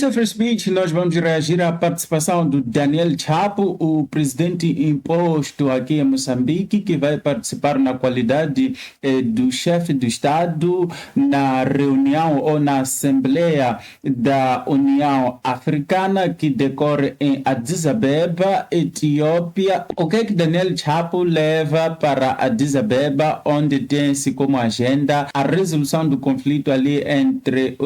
Nesta Free Speech, nós vamos reagir à participação do Daniel Chapo, o presidente imposto aqui em Moçambique, que vai participar na qualidade do chefe do Estado na reunião ou na Assembleia da União Africana, que decorre em Addis Abeba, Etiópia. O que é que Daniel Chapo leva para Addis Abeba, onde tem-se como agenda a resolução do conflito ali entre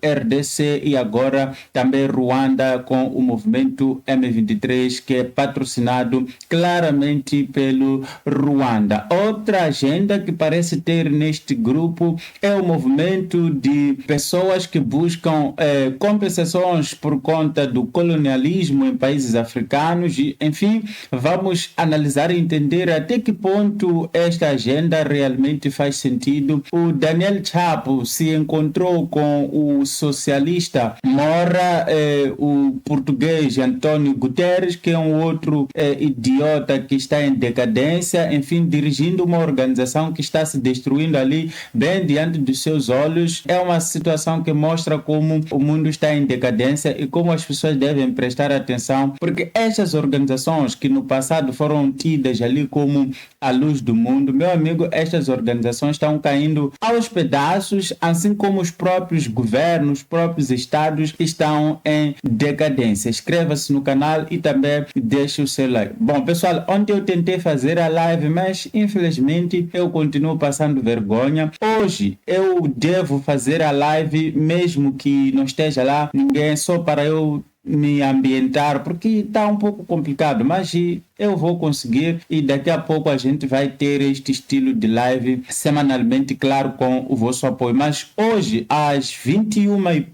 RDC e agora também Ruanda, com o movimento M23, que é patrocinado claramente pelo Ruanda. Outra agenda que parece ter neste grupo é o movimento de pessoas que buscam compensações por conta do colonialismo em países africanos. E, enfim, vamos analisar e entender até que ponto esta agenda realmente faz sentido. O Daniel Chapo se encontrou com o socialista Mora, o português António Guterres, que é um outro idiota que está em decadência, enfim, dirigindo uma organização que está se destruindo ali bem diante dos seus olhos. É uma situação que mostra como o mundo está em decadência e como as pessoas devem prestar atenção, porque estas organizações que no passado foram tidas ali como a luz do mundo, meu amigo, estas organizações estão caindo aos pedaços, assim como os próprios governos, os próprios estados estão em decadência. Inscreva-se no canal e também deixe o seu like. Bom, pessoal, ontem eu tentei fazer a live, mas infelizmente eu continuo passando vergonha. Hoje eu devo fazer a live, mesmo que não esteja lá ninguém, só para eu me ambientar, porque está um pouco complicado, mas eu vou conseguir e daqui a pouco a gente vai ter este estilo de live semanalmente, claro, com o vosso apoio. Mas hoje, às 21h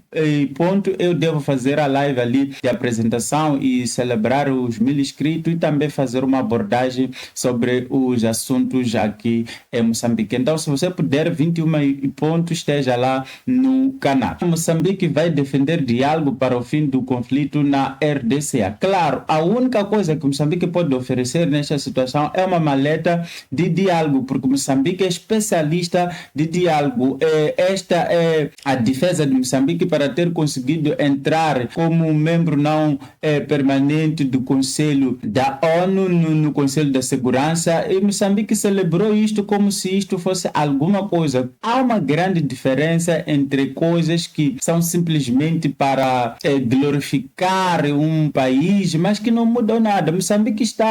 eu devo fazer a live ali de apresentação e celebrar os 1000 inscritos e também fazer uma abordagem sobre os assuntos aqui em Moçambique. Então, se você puder, 21h esteja lá no canal. Moçambique vai defender diálogo para o fim do conflito na RDC. Claro, a única coisa que Moçambique pode oferecer nesta situação é uma maleta de diálogo, porque Moçambique é especialista de diálogo. Esta é a defesa de Moçambique para ter conseguido entrar como membro não permanente do Conselho da ONU, no Conselho da Segurança, e Moçambique celebrou isto como se isto fosse alguma coisa. Há uma grande diferença entre coisas que são simplesmente para glorificar um país, mas que não mudam nada. Moçambique está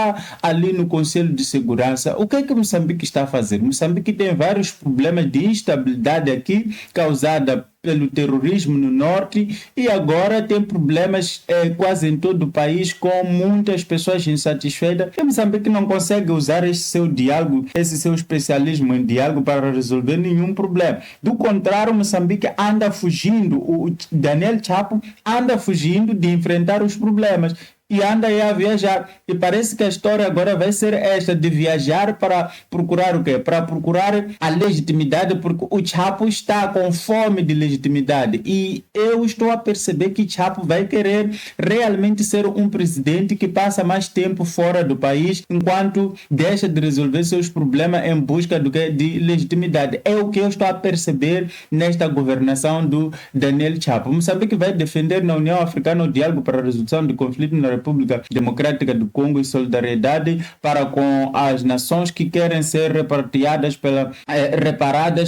ali no Conselho de Segurança. O que é que Moçambique está a fazer? Moçambique tem vários problemas de instabilidade aqui, causada pelo terrorismo no norte, e agora tem problemas quase em todo o país, com muitas pessoas insatisfeitas. E Moçambique não consegue usar esse seu diálogo, esse seu especialismo em diálogo para resolver nenhum problema. Do contrário, Moçambique anda fugindo, o Daniel Chapo anda fugindo de enfrentar os problemas e anda aí a viajar. E parece que a história agora vai ser esta, de viajar para procurar o quê? Para procurar a legitimidade, porque o Chapo está com fome de legitimidade. E eu estou a perceber que Chapo vai querer realmente ser um presidente que passa mais tempo fora do país, enquanto deixa de resolver seus problemas em busca do quê? De legitimidade. É o que eu estou a perceber nesta governação do Daniel Chapo. Moçambique vai defender na União Africana o diálogo para a resolução do conflito na República Democrática do Congo e solidariedade para com as nações que querem ser reparadas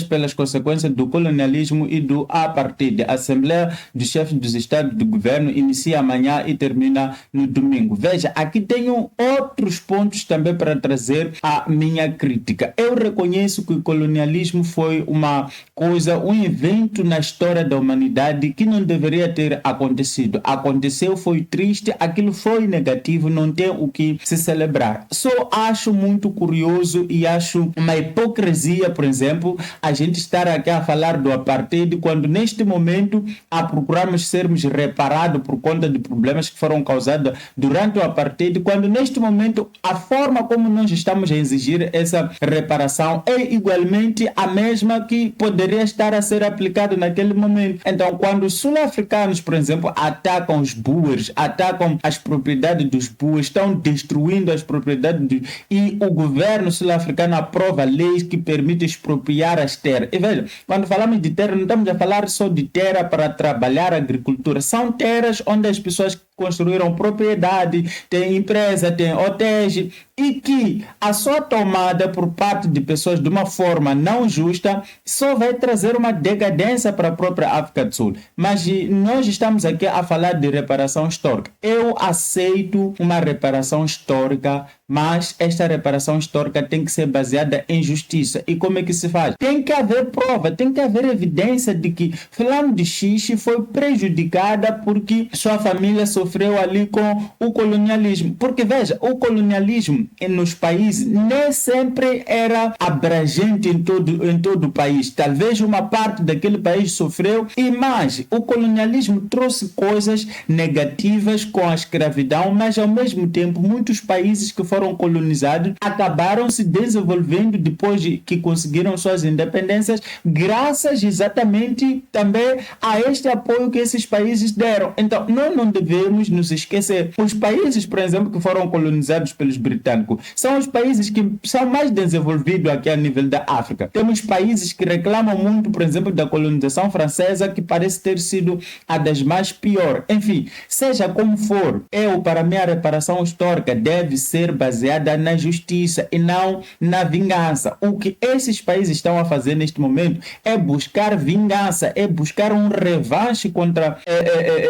pelas consequências do colonialismo e do apartheid. A Assembleia dos Chefes dos Estados do Governo inicia amanhã e termina no domingo. Veja, aqui tenho outros pontos também para trazer a minha crítica. Eu reconheço que o colonialismo foi uma coisa, um evento na história da humanidade que não deveria ter acontecido. Aconteceu, foi triste, aquilo foi negativo, não tem o que se celebrar. Só acho muito curioso e acho uma hipocrisia, por exemplo, a gente estar aqui a falar do apartheid quando neste momento a procurarmos sermos reparados por conta de problemas que foram causados durante o apartheid, quando neste momento a forma como nós estamos a exigir essa reparação é igualmente a mesma que poderia estar a ser aplicada naquele momento. Então, quando os sul-africanos, por exemplo, atacam os Boers, atacam as propriedades dos bois, estão destruindo as propriedades e o governo sul-africano aprova leis que permitem expropriar as terras. E veja, quando falamos de terra, não estamos a falar só de terra para trabalhar a agricultura, são terras onde as pessoas construíram propriedade, tem empresa, tem hotéis, e que a sua tomada por parte de pessoas de uma forma não justa só vai trazer uma decadência para a própria África do Sul. Mas nós estamos aqui a falar de reparação histórica. Eu aceito uma reparação histórica, mas esta reparação histórica tem que ser baseada em justiça. E como é que se faz? Tem que haver prova, tem que haver evidência de que fulano de Xixi foi prejudicada porque sua família sofreu ali com o colonialismo. Porque veja, o colonialismo nos países nem sempre era abrangente em todo o país. Talvez uma parte daquele país sofreu e mais. O colonialismo trouxe coisas negativas com a escravidão, mas ao mesmo tempo muitos países que foram colonizados acabaram se desenvolvendo depois de que conseguiram suas independências, graças exatamente também a este apoio que esses países deram. Então, nós não devemos nos esquecer. Os países, por exemplo, que foram colonizados pelos britânicos, são os países que são mais desenvolvidos aqui a nível da África. Temos países que reclamam muito, por exemplo, da colonização francesa, que parece ter sido a das mais piores. Enfim, seja como for, para mim, a reparação histórica deve ser baseada na justiça e não na vingança. O que esses países estão a fazer neste momento é buscar vingança, é buscar um revanche contra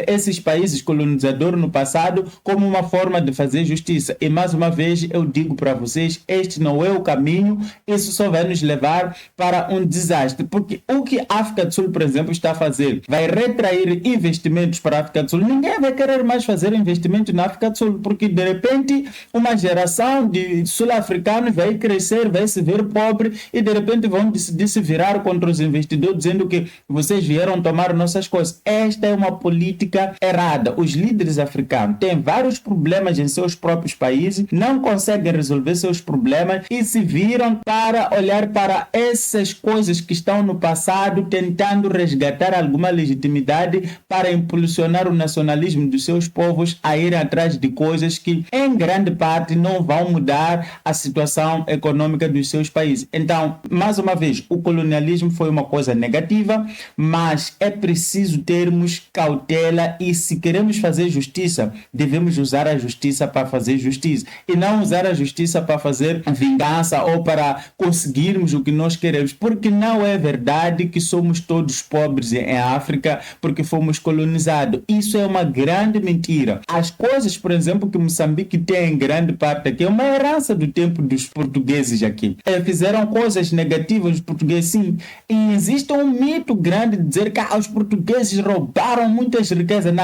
esses países colonizadores no passado como uma forma de fazer justiça. E mais uma vez eu digo para vocês, este não é o caminho, isso só vai nos levar para um desastre, porque o que a África do Sul, por exemplo, está a fazer, vai retrair investimentos para a África do Sul. Ninguém vai querer mais fazer investimento na África do Sul, porque de repente uma geração de sul-africanos vai crescer, vai se ver pobre e de repente vão decidir se virar contra os investidores dizendo que vocês vieram tomar nossas coisas. Esta é uma política errada. Os líderes africanos têm vários problemas em seus próprios países, não conseguem resolver seus problemas e se viram para olhar para essas coisas que estão no passado, tentando resgatar alguma legitimidade para impulsionar o nacionalismo dos seus povos a ir atrás de coisas que, em grande parte, não vão mudar a situação econômica dos seus países. Então, mais uma vez, o colonialismo foi uma coisa negativa, mas é preciso termos cautela e, se queremos fazer justiça, devemos usar a justiça para fazer justiça e não usar a justiça para fazer vingança ou para conseguirmos o que nós queremos, porque não é verdade que somos todos pobres em África porque fomos colonizados. Isso é uma grande mentira. As coisas, por exemplo, que Moçambique tem em grande parte aqui é uma herança do tempo dos portugueses aqui. Fizeram coisas negativas os portugueses, sim, e existe um mito grande de dizer que os portugueses roubaram muitas riquezas. Não.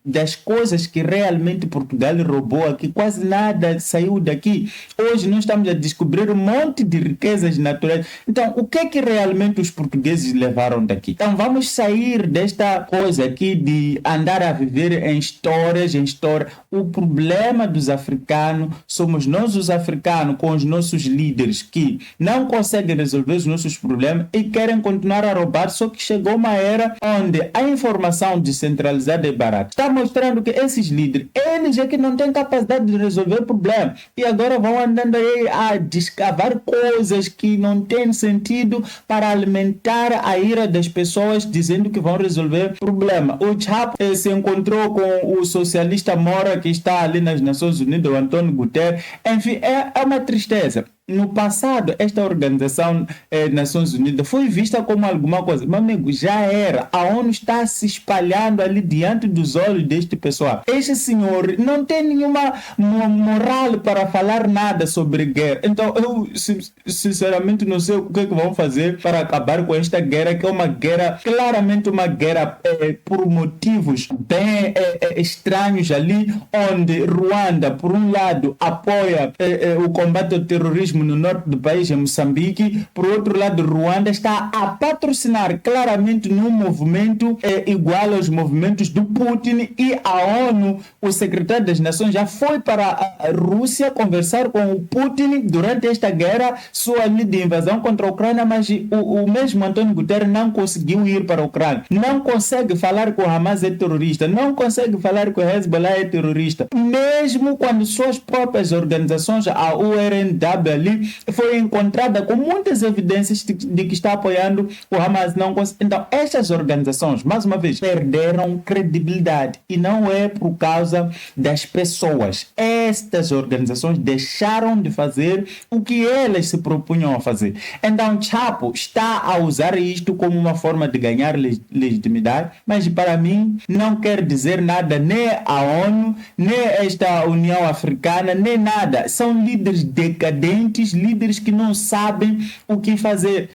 Das coisas que realmente Portugal roubou aqui, quase nada saiu daqui. Hoje nós estamos a descobrir um monte de riquezas naturais. Então, o que é que realmente os portugueses levaram daqui? Então, vamos sair desta coisa aqui de andar a viver em histórias, O problema dos africanos somos nós, os africanos, com os nossos líderes que não conseguem resolver os nossos problemas e querem continuar a roubar, só que chegou uma era onde a informação descentralizada é barata. Está mostrando que esses líderes, eles é que não têm capacidade de resolver problemas e agora vão andando aí a descavar coisas que não têm sentido para alimentar a ira das pessoas, dizendo que vão resolver problema. O Chapo se encontrou com o socialista Mora, que está ali nas Nações Unidas, o Antônio Guterres. Enfim, é uma tristeza. No passado, esta organização Nações Unidas foi vista como alguma coisa. Meu amigo, já era. A ONU está se espalhando ali diante dos olhos deste pessoal. Este senhor não tem nenhuma moral para falar nada sobre guerra. Então, eu sinceramente não sei o que vão fazer para acabar com esta guerra, que é uma guerra, claramente uma guerra por motivos bem estranhos ali, onde Ruanda, por um lado, apoia o combate ao terrorismo mesmo no norte do país, em Moçambique. Por outro lado, Ruanda está a patrocinar claramente num movimento igual aos movimentos do Putin, e a ONU, o secretário das Nações, já foi para a Rússia conversar com o Putin durante esta guerra, sua de invasão contra a Ucrânia, mas o mesmo António Guterres não conseguiu ir para a Ucrânia, não consegue falar que o Hamas é terrorista, não consegue falar que o Hezbollah é terrorista, mesmo quando suas próprias organizações, a UNRW ali, foi encontrada com muitas evidências de que está apoiando o Hamas. Não consegue. Então, estas organizações, mais uma vez, perderam credibilidade, e não é por causa das pessoas. Estas organizações deixaram de fazer o que elas se propunham a fazer. Então, Chapo está a usar isto como uma forma de ganhar legitimidade, mas para mim não quer dizer nada, nem a ONU, nem esta União Africana, nem nada. São líderes decadentes, líderes que não sabem o que fazer.